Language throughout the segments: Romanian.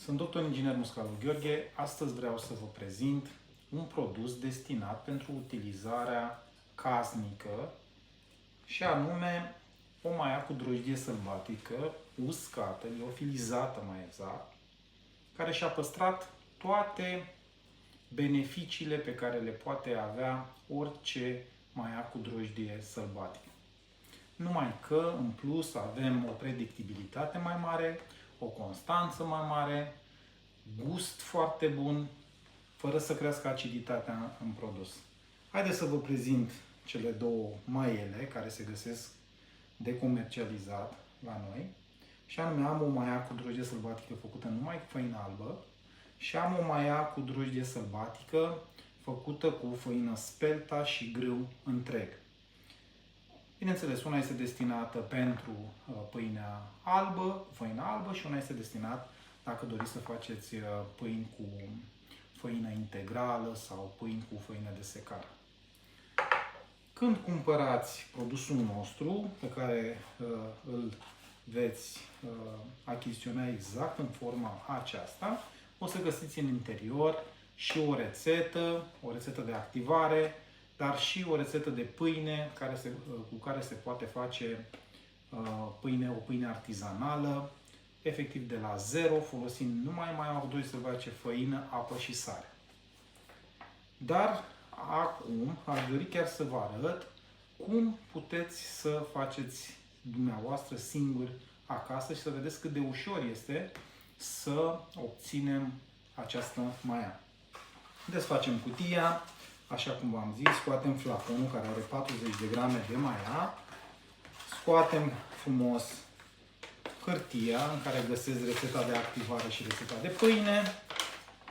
Sunt doctor inginer Muscalu Gheorghe. Astăzi vreau să vă prezint un produs destinat pentru utilizarea casnică și anume o maia cu drojdie sălbatică, uscată, liofilizată mai exact, care și-a păstrat toate beneficiile pe care le poate avea orice maia cu drojdie sălbatică. Numai că, în plus, avem o predictibilitate mai mare, o constanță mai mare, gust foarte bun, fără să crească aciditatea în produs. Haideți să vă prezint cele două maiele care se găsesc de comercializat la noi. Și anume am o maia cu drojdie sălbatică făcută numai cu făină albă și am o maia cu drojdie sălbatică făcută cu făină spelta și grâu întreg. Bineînțeles, una este destinată pentru pâinea albă, făină albă, și una este destinată dacă doriți să faceți pâini cu făină integrală sau pâini cu făină de secare. Când cumpărați produsul nostru, pe care îl veți achiziționa exact în forma aceasta, o să găsiți în interior și o rețetă de activare, dar și o rețetă de pâine cu care se poate face o pâine artizanală, efectiv de la zero, folosind numai maia cu drojdie sălbatice, făină, apă și sare. Dar acum aș dori chiar să vă arăt cum puteți să faceți dumneavoastră singuri acasă și să vedeți cât de ușor este să obținem această maia. Haideți să facem cutia. Așa cum v-am zis, scoatem flaconul care are 40 de grame de maia, scoatem frumos hârtia în care găsesc rețeta de activare și rețeta de pâine,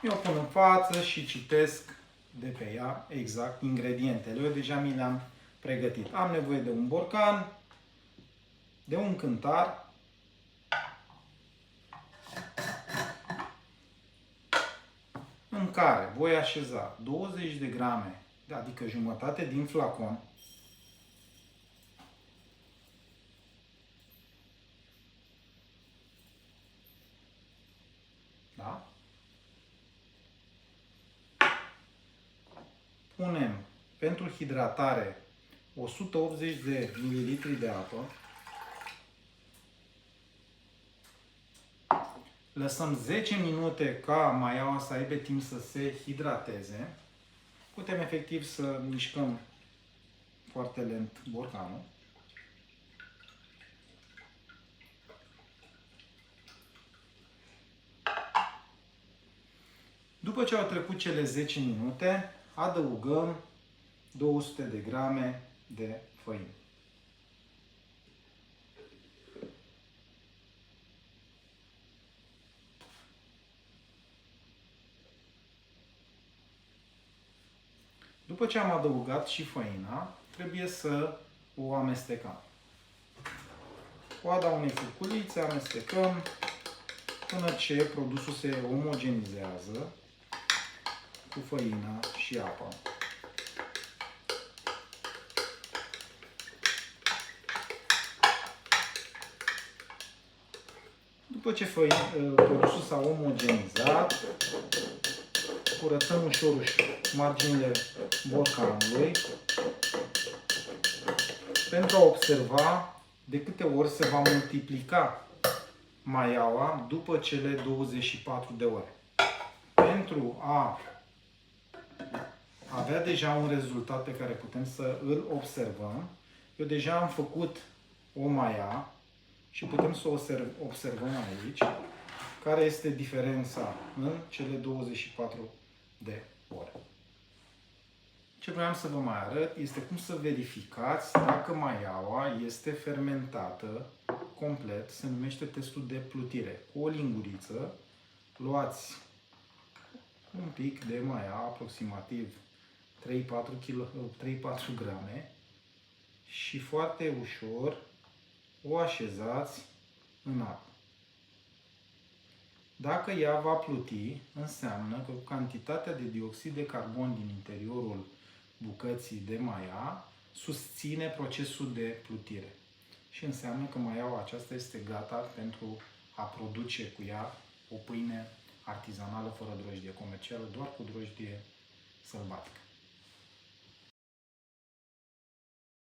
mi-o pun în față și citesc de pe ea exact ingredientele. Eu deja mi le-am pregătit. Am nevoie de un borcan, de un cântar, în care voi așeza 20 de grame, adică jumătate din flacon, da? Punem pentru hidratare 180 de ml de apă, lăsăm 10 minute ca maiaua să aibă timp să se hidrateze. Putem efectiv să mișcăm foarte lent borcanul. După ce au trecut cele 10 minute, adăugăm 200 de grame de făină. După ce am adăugat și făina, trebuie să o amestecăm. Coada unei furculițe amestecăm până ce produsul se omogenizează cu făina și apa. După ce produsul s-a omogenizat, curățăm ușor marginile borcanului pentru a observa de câte ori se va multiplica maiaua după cele 24 de ore. Pentru a avea deja un rezultat pe care putem să îl observăm, eu deja am făcut o maia și putem să o observăm aici care este diferența în cele 24 de ore. Ce vreau să vă mai arăt este cum să verificați dacă maiaua este fermentată complet. Se numește testul de plutire. Cu o linguriță luați un pic de maia, aproximativ 3-4 grame, și foarte ușor o așezați în apă. Dacă ea va pluti, înseamnă că cantitatea de dioxid de carbon din interiorul bucății de maia susține procesul de plutire. Și înseamnă că maiaua aceasta este gata pentru a produce cu ea o pâine artizanală, fără drojdie comercială, doar cu drojdie sălbatică.